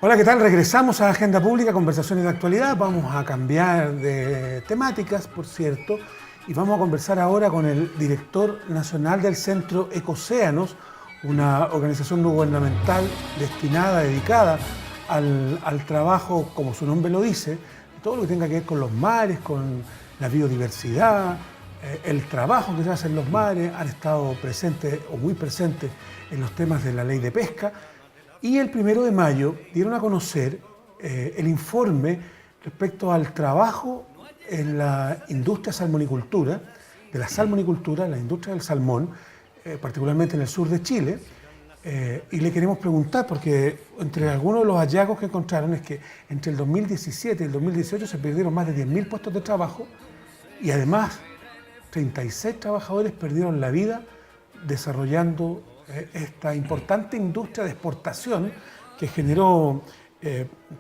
Hola, ¿qué tal? Regresamos a Agenda Pública, conversaciones de actualidad. Vamos a cambiar de temáticas, por cierto, y vamos a conversar ahora con el director nacional del Centro Ecocéanos, una organización no gubernamental destinada, dedicada al trabajo, como su nombre lo dice, todo lo que tenga que ver con los mares, con la biodiversidad, el trabajo que se hace en los mares. Han estado presentes o muy presentes en los temas de la ley de pesca. Y el 1 de mayo dieron a conocer el informe respecto al trabajo en la industria salmonicultura, de la salmonicultura, la industria del salmón, particularmente en el sur de Chile. Y le queremos preguntar, porque entre algunos de los hallazgos que encontraron es que entre el 2017 y el 2018 se perdieron más de 10.000 puestos de trabajo y además 36 trabajadores perdieron la vida desarrollando esta importante industria de exportación que generó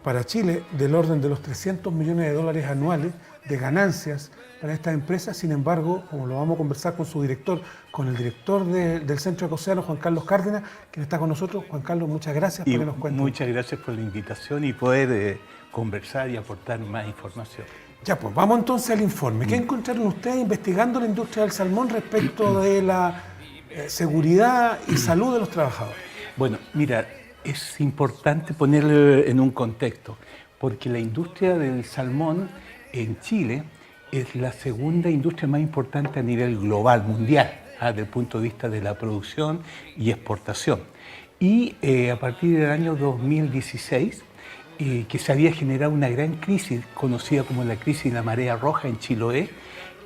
para Chile del orden de los 300 millones de dólares anuales de ganancias para estas empresas. Sin embargo, como lo vamos a conversar con su director, con el director del Centro Ecocéanos, Juan Carlos Cárdenas, quien está con nosotros. Juan Carlos, muchas gracias por que nos cuente. Muchas gracias por la invitación y poder conversar y aportar más información. Ya, pues vamos entonces al informe. ¿Qué encontraron ustedes investigando la industria del salmón respecto de la seguridad y salud de los trabajadores? Bueno, mira, es importante ponerlo en un contexto, porque la industria del salmón en Chile es la segunda industria más importante a nivel global, mundial, desde el punto de vista de la producción y exportación. Y a partir del año 2016, que se había generado una gran crisis, conocida como la crisis de la marea roja en Chiloé,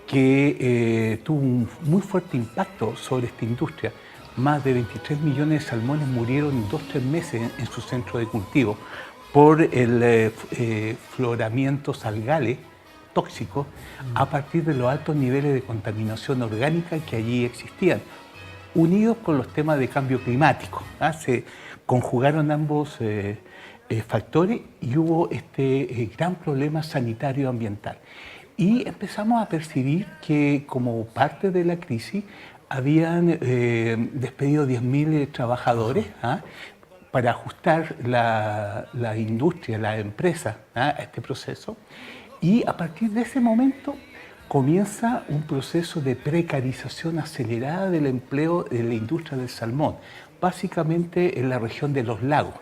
que tuvo un muy fuerte impacto sobre esta industria. Más de 23 millones de salmones murieron en 2-3 meses en su centro de cultivo por el floramiento salgales tóxico a partir de los altos niveles de contaminación orgánica que allí existían, unidos con los temas de cambio climático. Se conjugaron ambos factores y hubo este gran problema sanitario ambiental. Y empezamos a percibir que como parte de la crisis habían despedido 10.000 trabajadores para ajustar la industria, la empresa a este proceso. Y a partir de ese momento comienza un proceso de precarización acelerada del empleo de la industria del salmón, básicamente en la región de los lagos.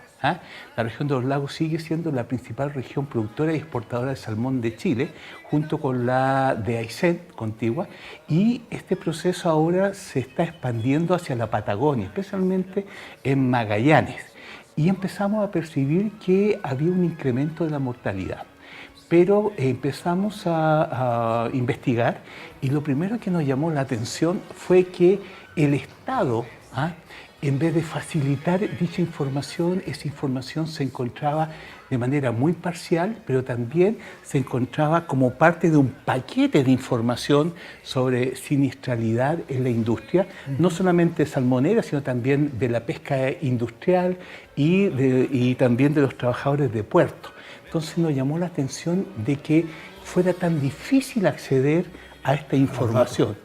La región de los lagos sigue siendo la principal región productora y exportadora de salmón de Chile, junto con la de Aysén, contigua, y este proceso ahora se está expandiendo hacia la Patagonia, especialmente en Magallanes, y empezamos a percibir que había un incremento de la mortalidad. Pero empezamos a investigar y lo primero que nos llamó la atención fue que el Estado, en vez de facilitar dicha información, esa información se encontraba de manera muy parcial, pero también se encontraba como parte de un paquete de información sobre siniestralidad en la industria, no solamente salmonera, sino también de la pesca industrial y también de los trabajadores de puerto. Entonces nos llamó la atención de que fuera tan difícil acceder a esta información.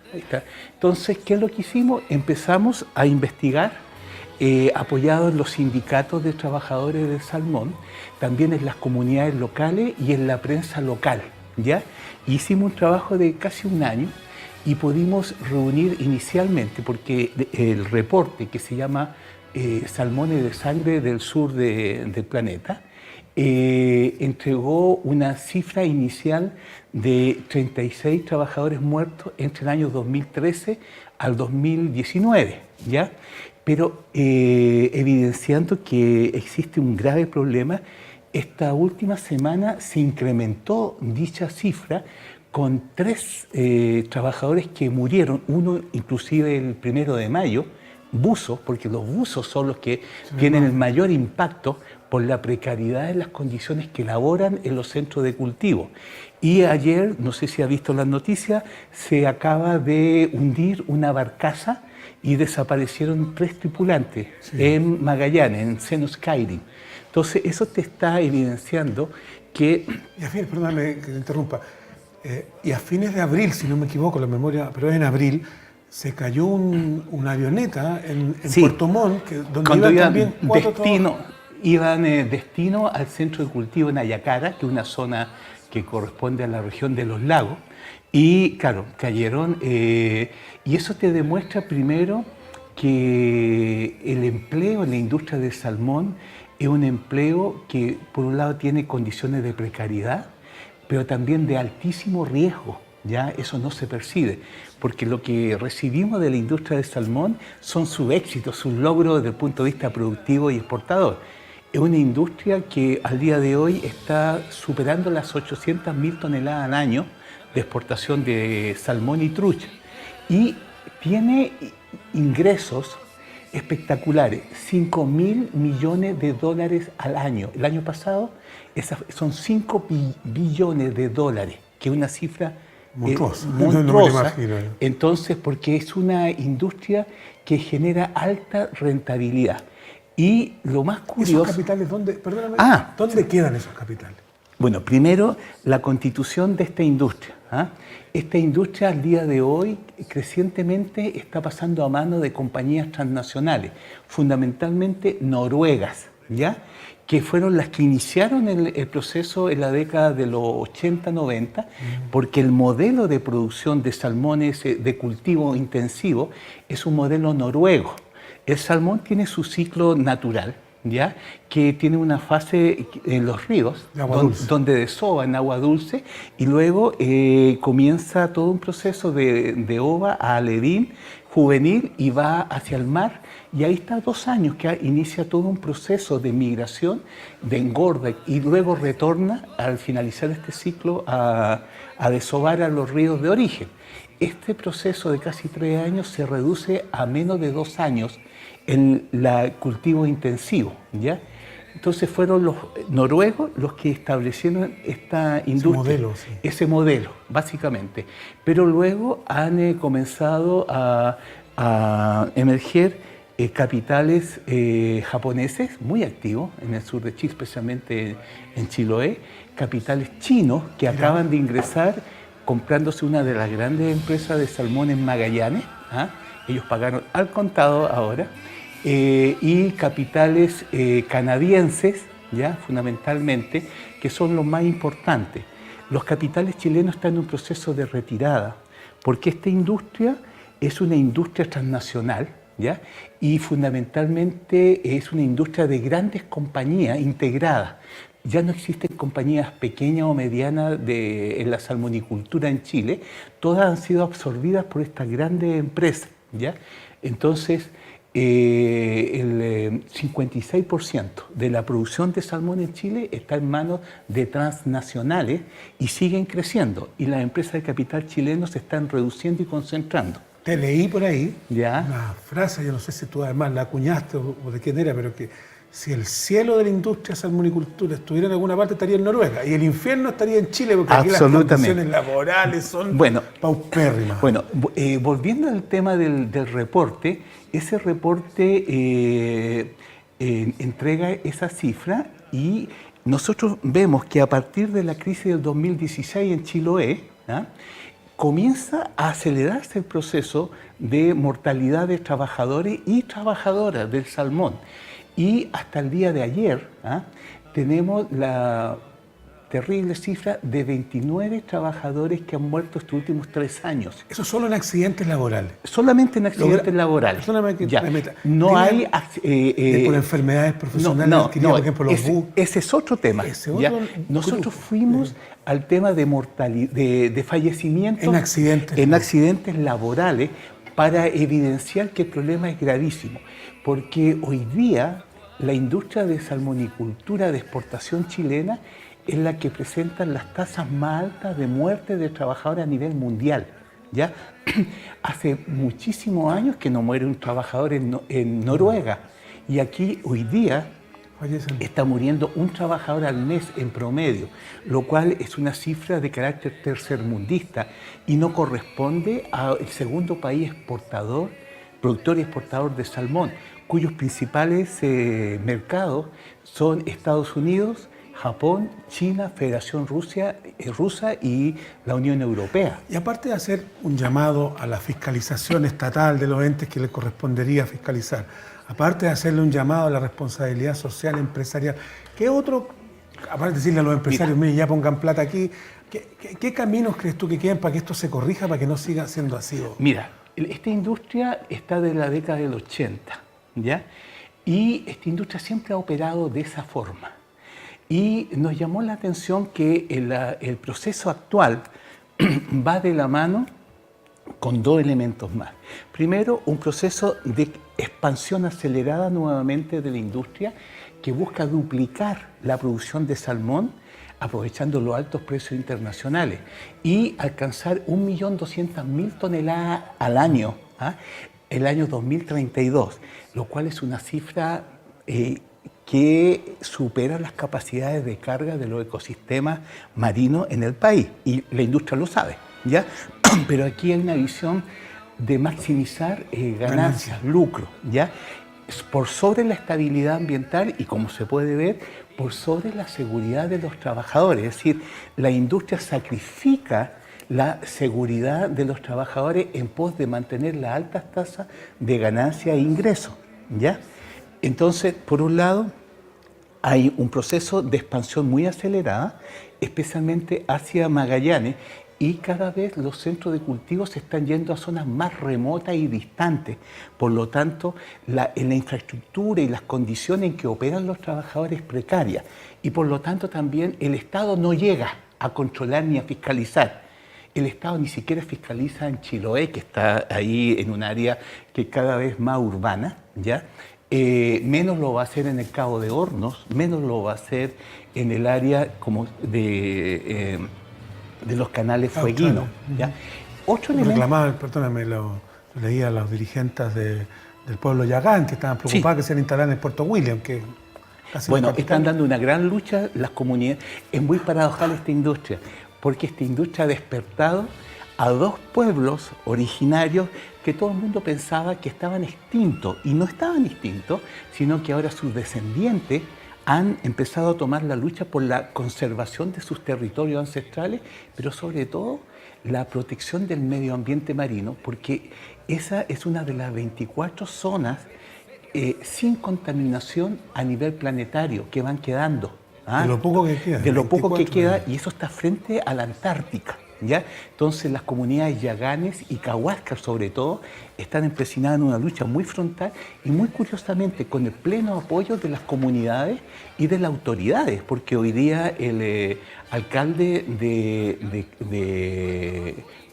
Entonces, ¿qué es lo que hicimos? Empezamos a investigar, apoyados en los sindicatos de trabajadores del salmón, también en las comunidades locales y en la prensa local, ¿ya? Hicimos un trabajo de casi un año y pudimos reunir inicialmente, porque el reporte que se llama Salmones de Sangre del Sur del Planeta, entregó una cifra inicial de 36 trabajadores muertos entre el año 2013 al 2019, ¿ya? Pero evidenciando que existe un grave problema, esta última semana se incrementó dicha cifra con 3 trabajadores que murieron, uno inclusive el 1 de mayo, buzos, porque los buzos son los que tienen el mayor impacto por la precariedad de las condiciones que laboran en los centros de cultivo. Y ayer, no sé si ha visto las noticias, se acaba de hundir una barcaza y desaparecieron 3 tripulantes en Magallanes, en Senoskairin. Entonces, eso te está evidenciando que... Y a fines, perdóname que te interrumpa, y a fines de abril, si no me equivoco, la memoria, pero es en abril, se cayó una avioneta en Puerto Montt, donde iban también 4 destino. iban destino al centro de cultivo en Ayacara, que es una zona que corresponde a la región de los lagos, y claro, cayeron, y eso te demuestra primero que el empleo en la industria del salmón es un empleo que por un lado tiene condiciones de precariedad, pero también de altísimo riesgo. Ya eso no se percibe, porque lo que recibimos de la industria del salmón son sus éxitos, sus logros desde el punto de vista productivo y exportador. Es una industria que al día de hoy está superando las 800.000 toneladas al año de exportación de salmón y trucha, y tiene ingresos espectaculares, 5.000 millones de dólares al año. El año pasado son 5 billones de dólares, que es una cifra monstruosa. No me lo imagino. Entonces, porque es una industria que genera alta rentabilidad. Y lo más curioso... ¿Esos capitales dónde, perdóname, ¿dónde quedan esos capitales? Bueno, primero, la constitución de esta industria. Esta industria al día de hoy crecientemente está pasando a manos de compañías transnacionales, fundamentalmente noruegas, ¿ya? Que fueron las que iniciaron el proceso en la década de los 80-90, porque el modelo de producción de salmones de cultivo intensivo es un modelo noruego. El salmón tiene su ciclo natural, ¿ya? Que tiene una fase en los ríos, donde desova en agua dulce, y luego comienza todo un proceso de ova a alevín juvenil y va hacia el mar, y ahí está 2 años que inicia todo un proceso de migración, de engorda, y luego retorna al finalizar este ciclo a desovar a los ríos de origen. Este proceso de casi 3 años se reduce a menos de 2 años en el cultivo intensivo, ¿ya? Entonces fueron los noruegos los que establecieron esta industria, ese modelo, básicamente. Pero luego han comenzado a emerger capitales japoneses muy activos en el sur de Chile, especialmente en Chiloé, capitales chinos que acaban de ingresar comprándose una de las grandes empresas de salmón en Magallanes. Ellos pagaron al contado ahora, y capitales canadienses, ya fundamentalmente, que son los más importantes. Los capitales chilenos están en un proceso de retirada, porque esta industria es una industria transnacional, ¿ya? Y fundamentalmente es una industria de grandes compañías integradas. Ya no existen compañías pequeñas o medianas en la salmonicultura en Chile, todas han sido absorbidas por estas grandes empresas, ¿ya? Entonces, el 56% de la producción de salmón en Chile está en manos de transnacionales y siguen creciendo, y las empresas de capital chileno se están reduciendo y concentrando. Te leí por ahí ¿Ya? una frase, yo no sé si tú además la acuñaste o de quién era, pero que si el cielo de la industria salmonicultura estuviera en alguna parte, estaría en Noruega, y el infierno estaría en Chile, porque aquí las condiciones laborales son paupérrimas. Bueno, volviendo al tema del reporte, ese reporte entrega esa cifra, y nosotros vemos que a partir de la crisis del 2016 en Chiloé, comienza a acelerarse el proceso de mortalidad de trabajadores y trabajadoras del salmón. Y hasta el día de ayer tenemos la terrible cifra de 29 trabajadores que han muerto estos últimos 3 años. Eso solo en accidentes laborales. Solamente en accidentes laborales. No hay... por enfermedades profesionales, por ejemplo, los ese es otro tema. Nosotros fuimos al tema de mortalidad, de fallecimientos en accidentes laborales, para evidenciar que el problema es gravísimo. Porque hoy día la industria de salmonicultura de exportación chilena es la que presenta las tasas más altas de muerte de trabajadores a nivel mundial, ¿ya? Hace muchísimos años que no muere un trabajador en Noruega, y aquí hoy día está muriendo un trabajador al mes en promedio, lo cual es una cifra de carácter tercermundista y no corresponde al segundo país exportador, productor y exportador de salmón, cuyos principales mercados son Estados Unidos, Japón, China, Federación Rusa y la Unión Europea. Y aparte de hacer un llamado a la fiscalización estatal de los entes que les correspondería fiscalizar, aparte de hacerle un llamado a la responsabilidad social empresarial, ¿qué otro, aparte de decirle a los empresarios, miren, ya pongan plata aquí, ¿qué caminos crees tú que queden para que esto se corrija, para que no siga siendo así? Mira, esta industria está de la década del 80, ¿ya? Y esta industria siempre ha operado de esa forma. Y nos llamó la atención que el proceso actual va de la mano con dos elementos más. Primero, un proceso de expansión acelerada nuevamente de la industria que busca duplicar la producción de salmón aprovechando los altos precios internacionales y alcanzar 1.200.000 toneladas al año, el año 2032, lo cual es una cifra que supera las capacidades de carga de los ecosistemas marinos en el país, y la industria lo sabe, ¿ya? Pero aquí hay una visión de maximizar ganancias, lucro, ¿ya? Por sobre la estabilidad ambiental y, como se puede ver, por sobre la seguridad de los trabajadores. Es decir, la industria sacrifica la seguridad de los trabajadores en pos de mantener las altas tasas de ganancia e ingreso, ¿ya? Entonces, por un lado, hay un proceso de expansión muy acelerada, especialmente hacia Magallanes, y cada vez los centros de cultivo se están yendo a zonas más remotas y distantes. Por lo tanto, la infraestructura y las condiciones en que operan los trabajadores es precaria. Y por lo tanto también el Estado no llega a controlar ni a fiscalizar. El Estado ni siquiera fiscaliza en Chiloé, que está ahí en un área que cada vez más urbana, ¿ya? Menos lo va a hacer en el Cabo de Hornos, menos lo va a hacer en el área como de los canales fueguinos, ¿ya? Otro elemento... Reclamaban, perdóname, lo leía a los dirigentes del pueblo Yagán, que estaban preocupados que se instalaran en Puerto William, que casi... Bueno, están dando una gran lucha las comunidades. Es muy paradojal esta industria, porque esta industria ha despertado a dos pueblos originarios que todo el mundo pensaba que estaban extintos, y no estaban extintos, sino que ahora sus descendientes han empezado a tomar la lucha por la conservación de sus territorios ancestrales, pero sobre todo la protección del medio ambiente marino, porque esa es una de las 24 zonas sin contaminación a nivel planetario que van quedando. De lo poco que queda. De lo poco que queda, y eso está frente a la Antártica, ¿ya? Entonces las comunidades yaganes y cahuascas, sobre todo, están empecinadas en una lucha muy frontal y muy curiosamente con el pleno apoyo de las comunidades y de las autoridades, porque hoy día el alcalde de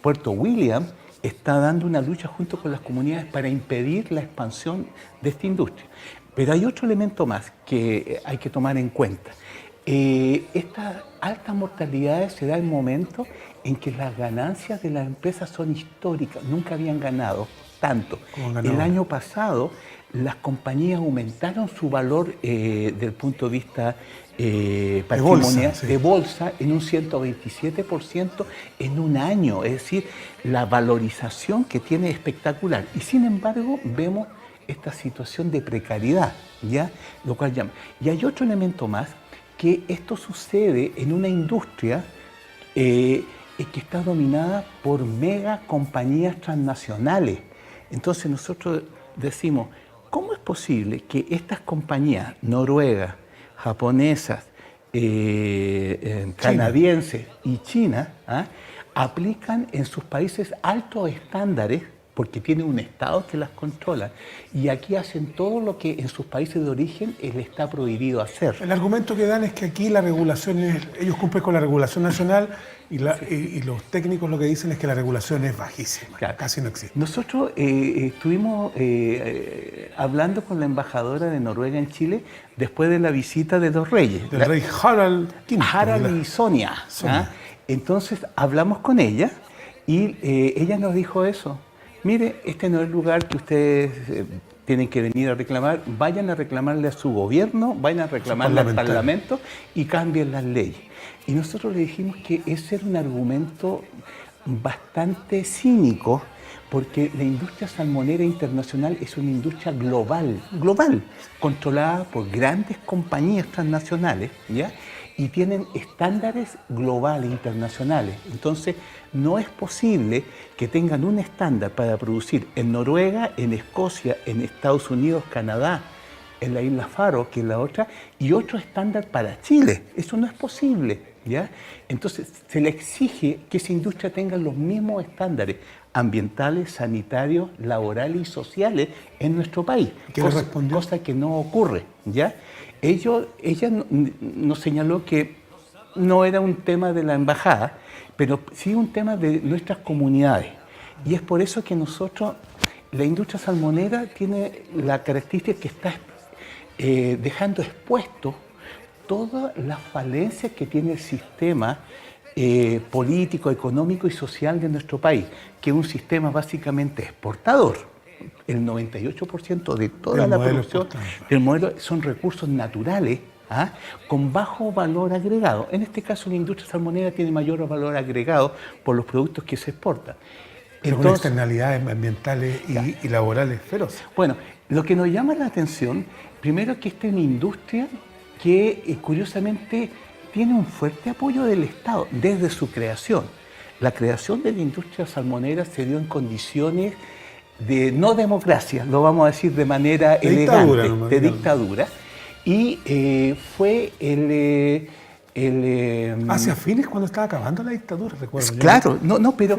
Puerto William está dando una lucha junto con las comunidades para impedir la expansión de esta industria. Pero hay otro elemento más que hay que tomar en cuenta. Estas altas mortalidades se da en momentos en que las ganancias de las empresas son históricas, nunca habían ganado tanto. El año pasado las compañías aumentaron su valor del punto de vista patrimonial de bolsa en un 127% en un año, es decir, la valorización que tiene es espectacular. Y sin embargo vemos esta situación de precariedad, ¿ya? Lo cual llama. Y hay otro elemento más, que esto sucede en una industria que está dominada por mega compañías transnacionales. Entonces nosotros decimos, ¿cómo es posible que estas compañías noruegas, japonesas, canadienses y China aplican en sus países altos estándares, porque tienen un Estado que las controla, y aquí hacen todo lo que en sus países de origen les está prohibido hacer? El argumento que dan es que aquí la regulación ellos cumplen con la regulación nacional y los técnicos lo que dicen es que la regulación es bajísima, claro, casi no existe. Nosotros estuvimos hablando con la embajadora de Noruega en Chile después de la visita de los reyes. Del rey Harald V. Harald y Sonia. Entonces hablamos con ella y ella nos dijo eso. Mire, este no es el lugar que ustedes tienen que venir a reclamar. Vayan a reclamarle a su gobierno, vayan a reclamarle al Parlamento y cambien las leyes. Y nosotros le dijimos que ese era un argumento bastante cínico, porque la industria salmonera internacional es una industria global, controlada por grandes compañías transnacionales, ¿ya? y tienen estándares globales, internacionales. Entonces, no es posible que tengan un estándar para producir en Noruega, en Escocia, en Estados Unidos, Canadá, en la isla Faro, que es la otra, y otro estándar para Chile. Eso no es posible, ¿ya? Entonces, se le exige que esa industria tenga los mismos estándares ambientales, sanitarios, laborales y sociales en nuestro país. ¿Qué le respondió? Cosa que no ocurre, ¿ya? Ella nos señaló que no era un tema de la embajada, pero sí un tema de nuestras comunidades. Y es por eso que nosotros, la industria salmonera tiene la característica que está dejando expuesto todas las falencias que tiene el sistema político, económico y social de nuestro país, que es un sistema básicamente exportador. El 98% de toda la producción del modelo son recursos naturales, ¿ah?, con bajo valor agregado. En este caso, la industria salmonera tiene mayor valor agregado por los productos que se exportan. Pero con externalidades ambientales y laborales feroces. Bueno, lo que nos llama la atención, primero, es que esta es una industria que curiosamente tiene un fuerte apoyo del Estado desde su creación. La creación de la industria salmonera se dio en condiciones de no democracia, lo vamos a decir de manera elegante, de dictadura, y fue hacia fines cuando estaba acabando la dictadura, recuerdo. Claro, pero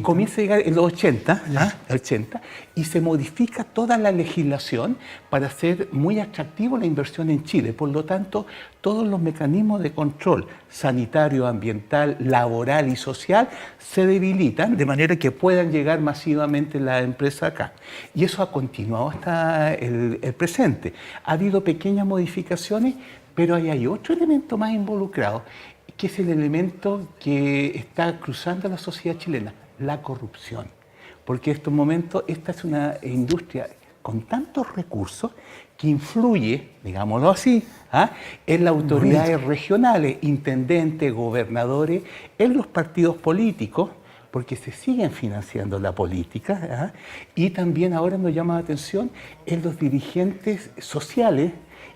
comienza a llegar en los 80, y se modifica toda la legislación para hacer muy atractivo la inversión en Chile. Por lo tanto, todos los mecanismos de control sanitario, ambiental, laboral y social se debilitan de manera que puedan llegar masivamente las empresas acá. Y eso ha continuado hasta el presente. Ha habido pequeñas modificaciones, pero ahí hay otro elemento más involucrado, que es el elemento que está cruzando la sociedad chilena, la corrupción. Porque en estos momentos esta es una industria con tantos recursos que influye, digámoslo así, en las autoridades regionales, intendentes, gobernadores, en los partidos políticos, porque se siguen financiando la política, y también ahora nos llama la atención en los dirigentes sociales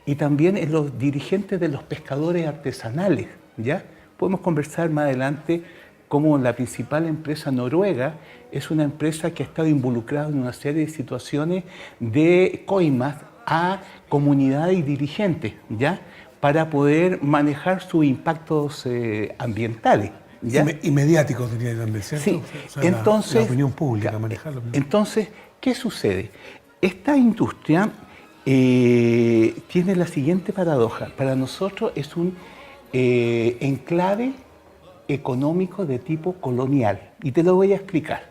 y también en los dirigentes de los pescadores artesanales, ¿ya? Podemos conversar más adelante cómo la principal empresa noruega es una empresa que ha estado involucrada en una serie de situaciones de coimas a comunidades y dirigentes, ¿ya?, para poder manejar sus impactos ambientales, ¿ya? Y mediáticos, diría también, ¿cierto? Sí, o sea, entonces, la opinión pública, manejarlo. Entonces, ¿qué sucede? Esta industria tiene la siguiente paradoja. Para nosotros es un enclave económico de tipo colonial. Y te lo voy a explicar.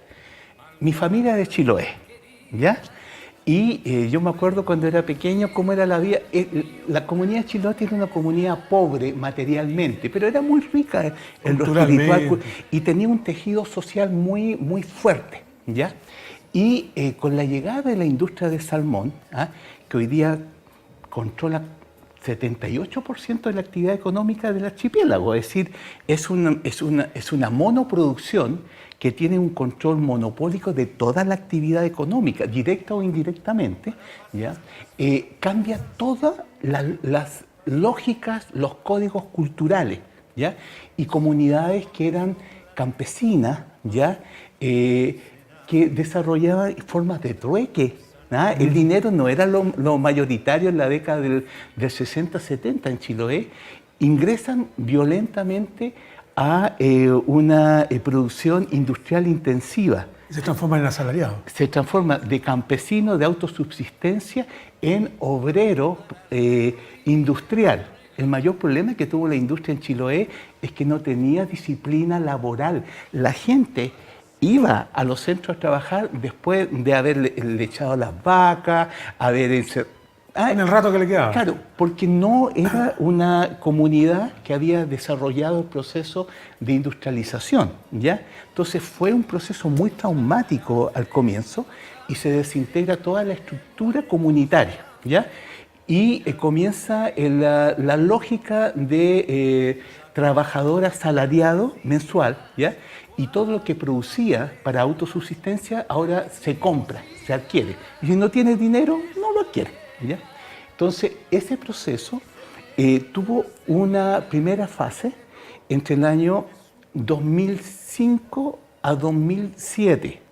Mi familia es de Chiloé, ¿ya? Y yo me acuerdo cuando era pequeño cómo era la vida. La comunidad de Chiloé tiene una comunidad pobre materialmente, pero era muy rica en lo espiritual y tenía un tejido social muy, muy fuerte, ¿ya? Y con la llegada de la industria del salmón, que hoy día controla 78% de la actividad económica del archipiélago, es decir, es una monoproducción que tiene un control monopólico de toda la actividad económica, directa o indirectamente, ¿ya? Cambia todas las lógicas, los códigos culturales, ¿ya? Y comunidades que eran campesinas, ¿ya?, que desarrollaban formas de trueque. El dinero no era lo mayoritario en la década del 60-70 en Chiloé. Ingresan violentamente a una producción industrial intensiva. Se transforman en asalariados. Se transforma de campesino de autosubsistencia en obrero industrial. El mayor problema que tuvo la industria en Chiloé es que no tenía disciplina laboral. La gente iba a los centros a trabajar después de haberle echado las vacas, en el rato que le quedaba. Claro, porque no era una comunidad que había desarrollado el proceso de industrialización, ¿ya? Entonces fue un proceso muy traumático al comienzo y se desintegra toda la estructura comunitaria, ¿ya? Y comienza la lógica de trabajador asalariado mensual, ¿ya? Y todo lo que producía para autosubsistencia ahora se compra, se adquiere. Y si no tiene dinero, no lo adquiere, ¿ya? Entonces, ese proceso tuvo una primera fase entre el año 2005 a 2007,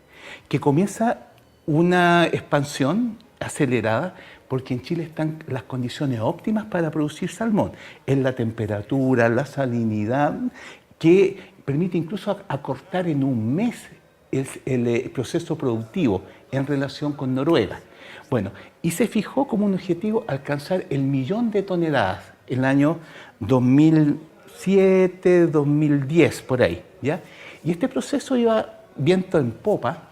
que comienza una expansión acelerada porque en Chile están las condiciones óptimas para producir salmón. Es la temperatura, la salinidad, que permite incluso acortar en un mes el proceso productivo en relación con Noruega. Bueno, y se fijó como un objetivo alcanzar el 1.000.000 de toneladas en el año 2007, 2010, por ahí, ¿ya? Y este proceso iba viento en popa,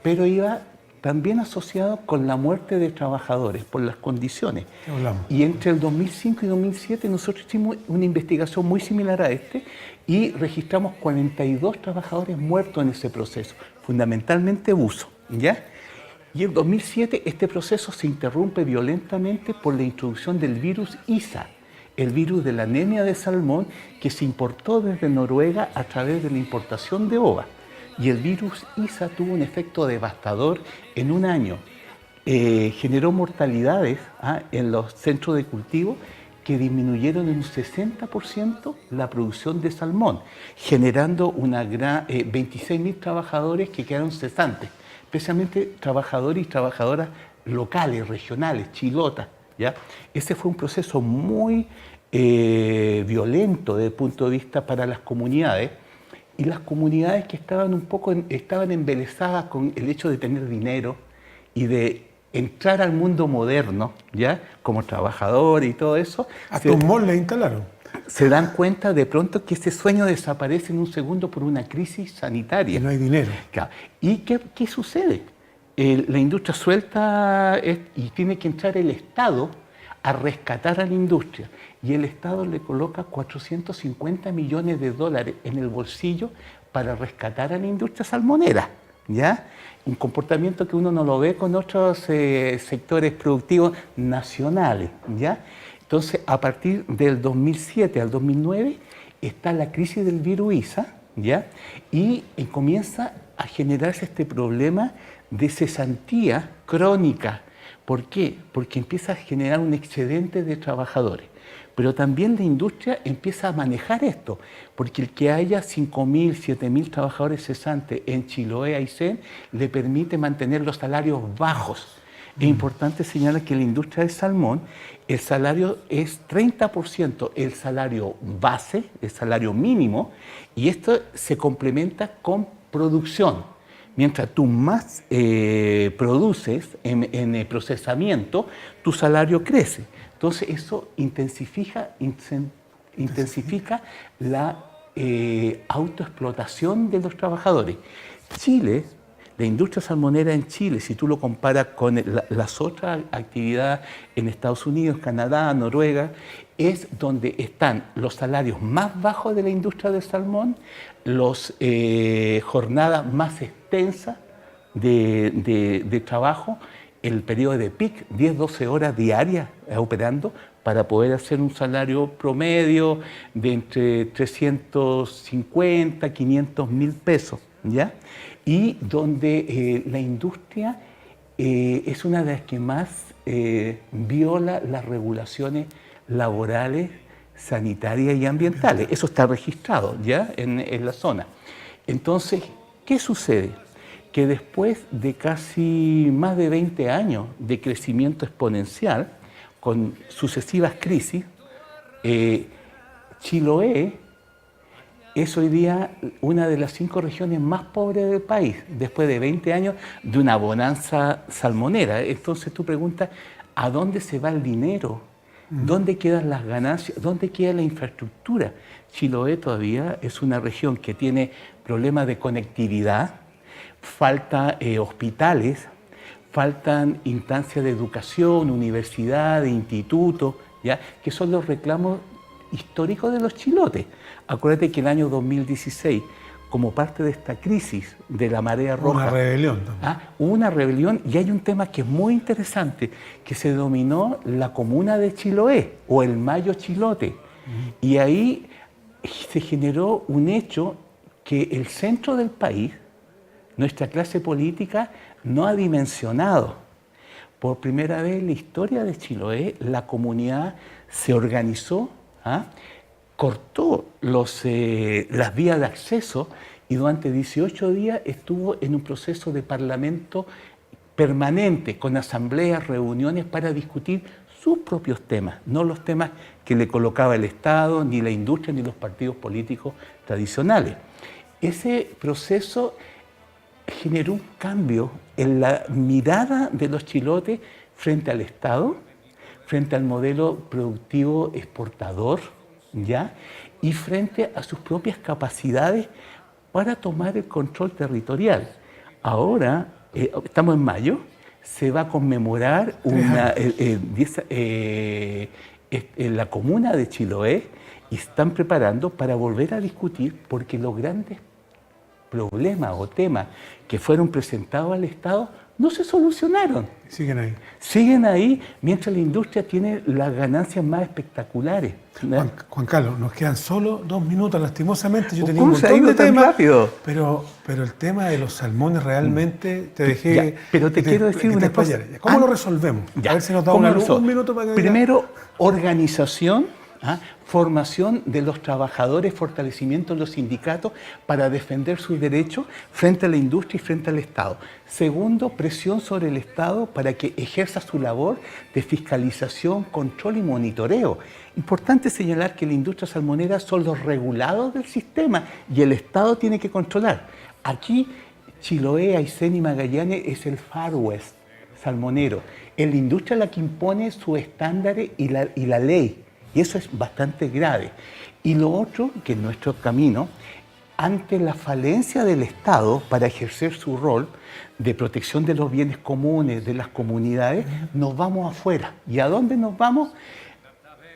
pero iba también asociado con la muerte de trabajadores por las condiciones. Y entre el 2005 y 2007 nosotros hicimos una investigación muy similar a este y registramos 42 trabajadores muertos en ese proceso, fundamentalmente buzo, ¿ya? Y en 2007 este proceso se interrumpe violentamente por la introducción del virus ISA, el virus de la anemia de salmón que se importó desde Noruega a través de la importación de ova. Y el virus ISA tuvo un efecto devastador en un año. Generó mortalidades en los centros de cultivo que disminuyeron en un 60% la producción de salmón, generando 26.000 trabajadores que quedaron cesantes, especialmente trabajadores y trabajadoras locales, regionales, chilotas, ¿ya? Ese fue un proceso muy violento desde el punto de vista para las comunidades, y las comunidades que estaban embelesadas con el hecho de tener dinero y de entrar al mundo moderno, ¿ya? Como trabajadores y todo eso. Hasta un mall le instalaron. Se dan cuenta de pronto que ese sueño desaparece en un segundo por una crisis sanitaria. Y no hay dinero. Claro. ¿Y qué sucede? La industria suelta y tiene que entrar el Estado a rescatar a la industria. Y el Estado le coloca 450 millones de dólares en el bolsillo para rescatar a la industria salmonera, ¿ya? Un comportamiento que uno no lo ve con otros sectores productivos nacionales, ¿ya? Entonces, a partir del 2007 al 2009 está la crisis del virus ISA, ¿ya? Y comienza a generarse este problema de cesantía crónica. ¿Por qué? Porque empieza a generar un excedente de trabajadores. Pero también la industria empieza a manejar esto, porque el que haya 5.000, 7.000 trabajadores cesantes en Chiloé, Aysén, le permite mantener los salarios bajos. Es importante señalar que en la industria del salmón el salario es 30% el salario base, el salario mínimo, y esto se complementa con producción. Mientras tú más produces en el procesamiento, tu salario crece. Entonces eso intensifica la autoexplotación de los trabajadores. Chile, la industria salmonera en Chile, si tú lo comparas con las otras actividades en Estados Unidos, Canadá, Noruega, es donde están los salarios más bajos de la industria del salmón, las jornadas más extensas de trabajo, el periodo de peak, 10-12 horas diarias operando para poder hacer un salario promedio de entre 350 a 500 mil pesos, ¿ya? Y donde la industria es una de las que más viola las regulaciones laborales, sanitarias y ambientales. Eso está registrado ya en la zona. Entonces, ¿qué sucede? Que después de casi más de 20 años de crecimiento exponencial, con sucesivas crisis, Chiloé es hoy día una de las 5 regiones más pobres del país, después de 20 años de una bonanza salmonera. Entonces tú preguntas, ¿a dónde se va el dinero? ¿Dónde quedan las ganancias? ¿Dónde queda la infraestructura? Chiloé todavía es una región que tiene problemas de conectividad, faltan hospitales, faltan instancias de educación, universidades, institutos, ¿ya? Que son los reclamos históricos de los chilotes. Acuérdate que el año 2016, como parte de esta crisis de la marea roja... Una rebelión también. Hubo una rebelión y hay un tema que es muy interesante, que se denominó la comuna de Chiloé o el Mayo Chilote. Y ahí se generó un hecho que el centro del país, nuestra clase política, no ha dimensionado. Por primera vez en la historia de Chiloé, la comunidad se organizó, cortó las vías de acceso y durante 18 días estuvo en un proceso de parlamento permanente, con asambleas, reuniones para discutir sus propios temas, no los temas que le colocaba el Estado, ni la industria, ni los partidos políticos tradicionales. Ese proceso generó un cambio en la mirada de los chilotes frente al Estado, frente al modelo productivo exportador, ¿ya? Y frente a sus propias capacidades para tomar el control territorial. Ahora, estamos en mayo, se va a conmemorar la comuna de Chiloé y están preparando para volver a discutir porque los grandes problemas o temas que fueron presentados al Estado no se solucionaron. Siguen ahí. Siguen ahí mientras la industria tiene las ganancias más espectaculares. Juan Carlos, nos quedan solo 2 minutos, lastimosamente. Yo tenía ¿Cómo un se ha montón ido de tan temas, rápido? pero el tema de los salmones realmente te dejé... Ya, pero te quiero decir una cosa. ¿Cómo lo resolvemos? Ya, A ver si nos da ¿cómo un minuto para que... Primero, organización, formación de los trabajadores, fortalecimiento de los sindicatos para defender sus derechos frente a la industria y frente al Estado. Segundo, presión sobre el Estado para que ejerza su labor de fiscalización, control y monitoreo. Importante señalar que la industria salmonera son los regulados del sistema y el Estado tiene que controlar. Aquí, Chiloé, Aysén y Magallanes es el Far West salmonero. Es la industria la que impone sus estándares y la ley. Y eso es bastante grave. Y lo otro, que en nuestro camino, ante la falencia del Estado para ejercer su rol de protección de los bienes comunes, de las comunidades, nos vamos afuera. ¿Y a dónde nos vamos?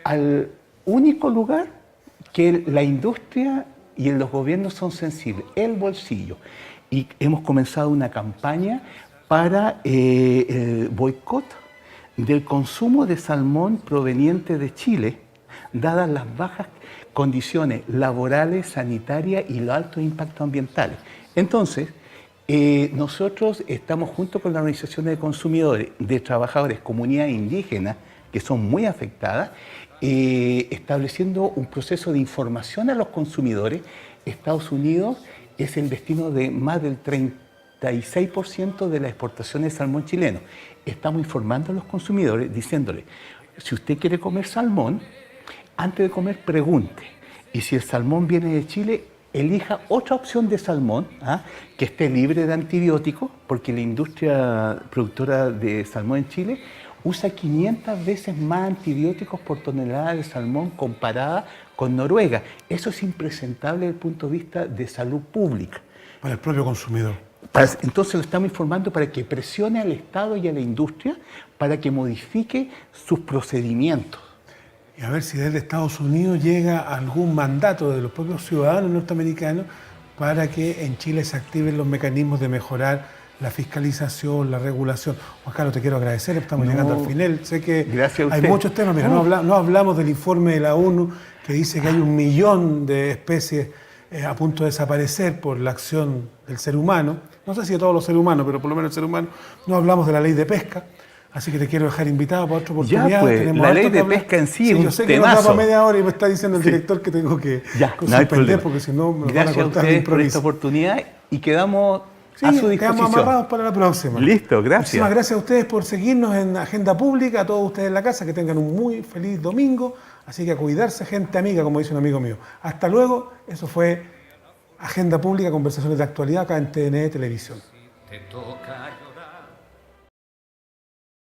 Al único lugar que la industria y los gobiernos son sensibles, el bolsillo. Y hemos comenzado una campaña para el boicot del consumo de salmón proveniente de Chile, dadas las bajas condiciones laborales, sanitarias y los altos impactos ambientales. Entonces, nosotros estamos junto con las organizaciones de consumidores, de trabajadores, comunidades indígenas, que son muy afectadas, estableciendo un proceso de información a los consumidores. Estados Unidos es el destino de más del 36% de la exportación de salmón chileno. Estamos informando a los consumidores diciéndoles, si usted quiere comer salmón, antes de comer pregunte. Y si el salmón viene de Chile, elija otra opción de salmón que esté libre de antibióticos, porque la industria productora de salmón en Chile usa 500 veces más antibióticos por tonelada de salmón comparada con Noruega. Eso es impresentable desde el punto de vista de salud pública. Para el propio consumidor. Entonces lo estamos informando para que presione al Estado y a la industria para que modifique sus procedimientos. Y a ver si desde Estados Unidos llega algún mandato de los propios ciudadanos norteamericanos para que en Chile se activen los mecanismos de mejorar la fiscalización, la regulación. Juan Carlos, te quiero agradecer, estamos llegando al final. Sé que hay muchos temas, mira, no hablamos del informe de la ONU que dice que hay 1 millón de especies a punto de desaparecer por la acción del ser humano. No sé si de todos los seres humanos, pero por lo menos el ser humano. No hablamos de la ley de pesca. Así que te quiero dejar invitado para otra oportunidad. Ya, pues, la ley de pesca en sí es un yo sé temazo. Que nos da para media hora y me está diciendo el director que tengo que suspender porque si no me van a cortar el improviso. Gracias a ustedes por esta oportunidad y quedamos a su disposición. Quedamos amarrados para la próxima. Listo, gracias. Muchísimas gracias a ustedes por seguirnos en Agenda Pública, a todos ustedes en la casa, que tengan un muy feliz domingo. Así que a cuidarse, gente amiga, como dice un amigo mío. Hasta luego, eso fue Agenda Pública, conversaciones de actualidad acá en TNE Televisión.